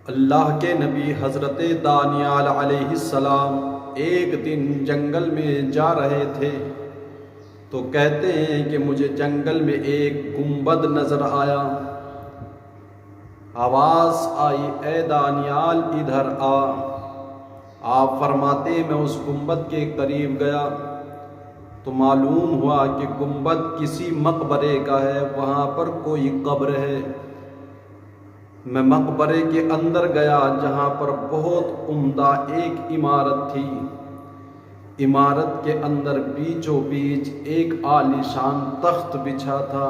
اللہ کے نبی حضرت دانیال علیہ السلام ایک دن جنگل میں جا رہے تھے تو کہتے ہیں کہ مجھے جنگل میں ایک گنبد نظر آیا۔ آواز آئی، اے دانیال ادھر آ۔ آپ فرماتے میں اس گنبد کے قریب گیا تو معلوم ہوا کہ گنبد کسی مقبرے کا ہے، وہاں پر کوئی قبر ہے۔ میں مقبرے کے اندر گیا جہاں پر بہت عمدہ ایک عمارت تھی۔ عمارت کے اندر بیچوں بیچ ایک عالیشان تخت بچھا تھا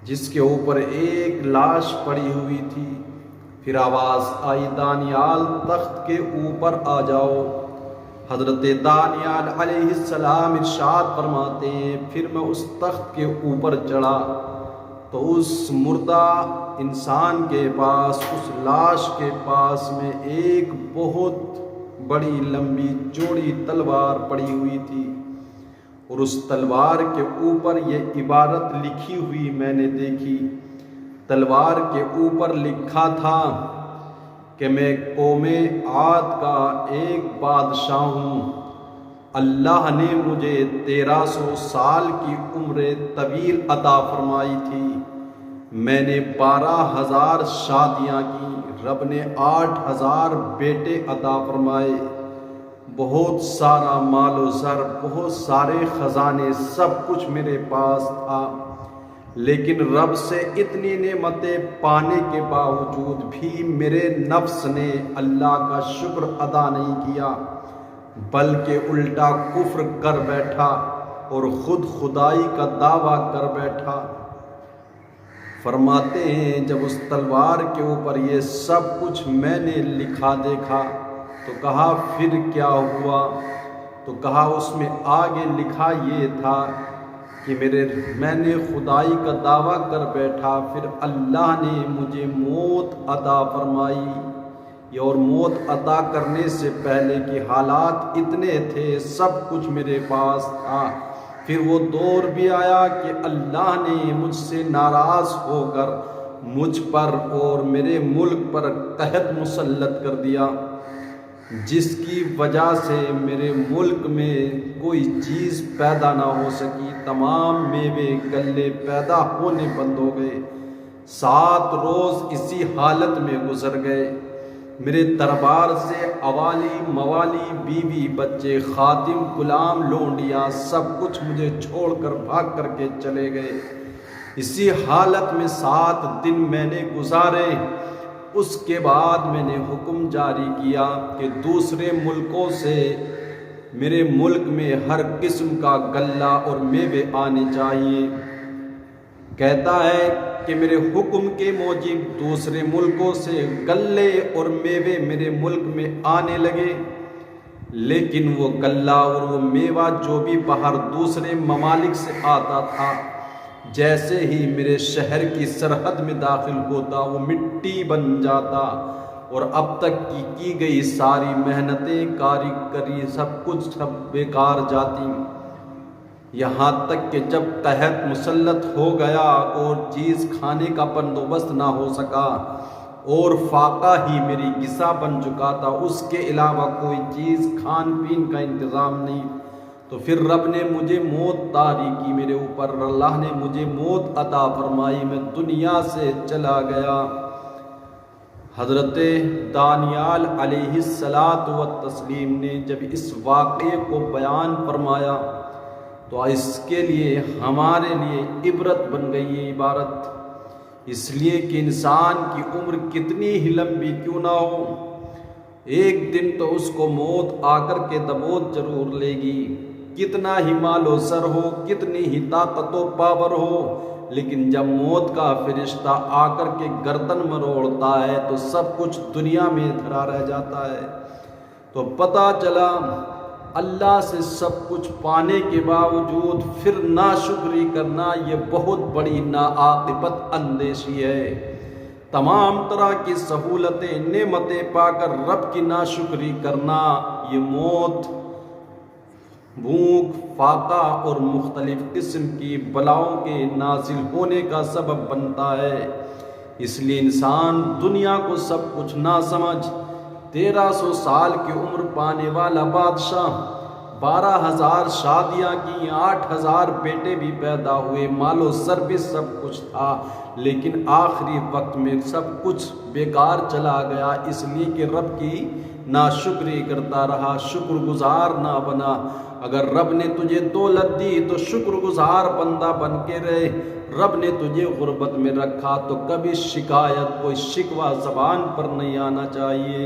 جس کے اوپر ایک لاش پڑی ہوئی تھی۔ پھر آواز آئی، دانیال تخت کے اوپر آ جاؤ۔ حضرت دانیال علیہ السلام ارشاد فرماتے ہیں پھر میں اس تخت کے اوپر چڑھا تو اس مردہ انسان کے پاس، اس لاش کے پاس میں ایک بہت بڑی لمبی چوڑی تلوار پڑی ہوئی تھی، اور اس تلوار کے اوپر یہ عبارت لکھی ہوئی میں نے دیکھی۔ تلوار کے اوپر لکھا تھا کہ میں قوم عاد کا ایک بادشاہ ہوں، اللہ نے مجھے 1300 سال کی عمر طویل عطا فرمائی تھی، میں نے 12,000 شادیاں کی، رب نے 8,000 بیٹے عطا فرمائے، بہت سارا مال و زر، بہت سارے خزانے، سب کچھ میرے پاس تھا، لیکن رب سے اتنی نعمتیں پانے کے باوجود بھی میرے نفس نے اللہ کا شکر ادا نہیں کیا، بلکہ الٹا کفر کر بیٹھا اور خود خدائی کا دعویٰ کر بیٹھا۔ فرماتے ہیں جب اس تلوار کے اوپر یہ سب کچھ میں نے لکھا دیکھا تو کہا پھر کیا ہوا؟ تو کہا اس میں آگے لکھا یہ تھا کہ میں نے خدائی کا دعویٰ کر بیٹھا، پھر اللہ نے مجھے موت عطا فرمائی، اور موت عطا کرنے سے پہلے کے حالات اتنے تھے، سب کچھ میرے پاس تھا، پھر وہ دور بھی آیا کہ اللہ نے مجھ سے ناراض ہو کر مجھ پر اور میرے ملک پر قحط مسلط کر دیا، جس کی وجہ سے میرے ملک میں کوئی چیز پیدا نہ ہو سکی، تمام میوے گلے پیدا ہونے بند ہو گئے، 7 روز اسی حالت میں گزر گئے، میرے دربار سے اوالی موالی، بیوی بچے، خادم غلام لونڈیاں، سب کچھ مجھے چھوڑ کر بھاگ کر کے چلے گئے۔ اسی حالت میں 7 دن میں نے گزارے، اس کے بعد میں نے حکم جاری کیا کہ دوسرے ملکوں سے میرے ملک میں ہر قسم کا غلہ اور میوے آنے چاہیے۔ کہتا ہے کہ میرے حکم کے موجب دوسرے ملکوں سے غلے اور میوے میرے ملک میں آنے لگے، لیکن وہ غلہ اور وہ میوہ جو بھی باہر دوسرے ممالک سے آتا تھا، جیسے ہی میرے شہر کی سرحد میں داخل ہوتا وہ مٹی بن جاتا، اور اب تک کی گئی ساری محنتیں، کاریگری، سب کچھ بیکار جاتی، یہاں تک کہ جب قحط مسلط ہو گیا اور چیز کھانے کا بندوبست نہ ہو سکا اور فاقہ ہی میری غذا بن چکا تھا، اس کے علاوہ کوئی چیز کھان پین کا انتظام نہیں، تو پھر رب نے مجھے موت طاری کی، میرے اوپر اللہ نے مجھے موت عطا فرمائی، میں دنیا سے چلا گیا۔ حضرت دانیال علیہ السلام نے جب اس واقعے کو بیان فرمایا تو اس کے لیے ہمارے لیے عبرت بن گئی یہ عبارت، اس لیے کہ انسان کی عمر کتنی ہی لمبی کیوں نہ ہو، ایک دن تو اس کو موت آ کر کے دبوچ ضرور لے گی، کتنا ہی مال و زر ہو، کتنی ہی طاقت و پاور ہو، لیکن جب موت کا فرشتہ آ کر کے گردن مروڑتا ہے تو سب کچھ دنیا میں دھرا رہ جاتا ہے۔ تو پتہ چلا اللہ سے سب کچھ پانے کے باوجود پھر ناشکری کرنا یہ بہت بڑی ناعاقبت اندیشی ہے۔ تمام طرح کی سہولتیں، نعمتیں پا کر رب کی ناشکری کرنا یہ موت، بھوک، فاقہ اور مختلف قسم کی بلاؤں کے نازل ہونے کا سبب بنتا ہے۔ اس لیے انسان دنیا کو سب کچھ نہ سمجھ 1300 سال کی عمر پانے والا بادشاہ 12,000 شادیاں کی، 8,000 بیٹے بھی پیدا ہوئے، مال و زر بھی سب کچھ تھا، لیکن آخری وقت میں سب کچھ بیکار چلا گیا، اس لیے کہ رب کی ناشکری کرتا رہا، شکر گزار نہ بنا۔ اگر رب نے تجھے دولت دی تو شکر گزار بندہ بن کے رہے، رب نے تجھے غربت میں رکھا تو کبھی شکایت، کوئی شکوہ زبان پر نہیں آنا چاہیے۔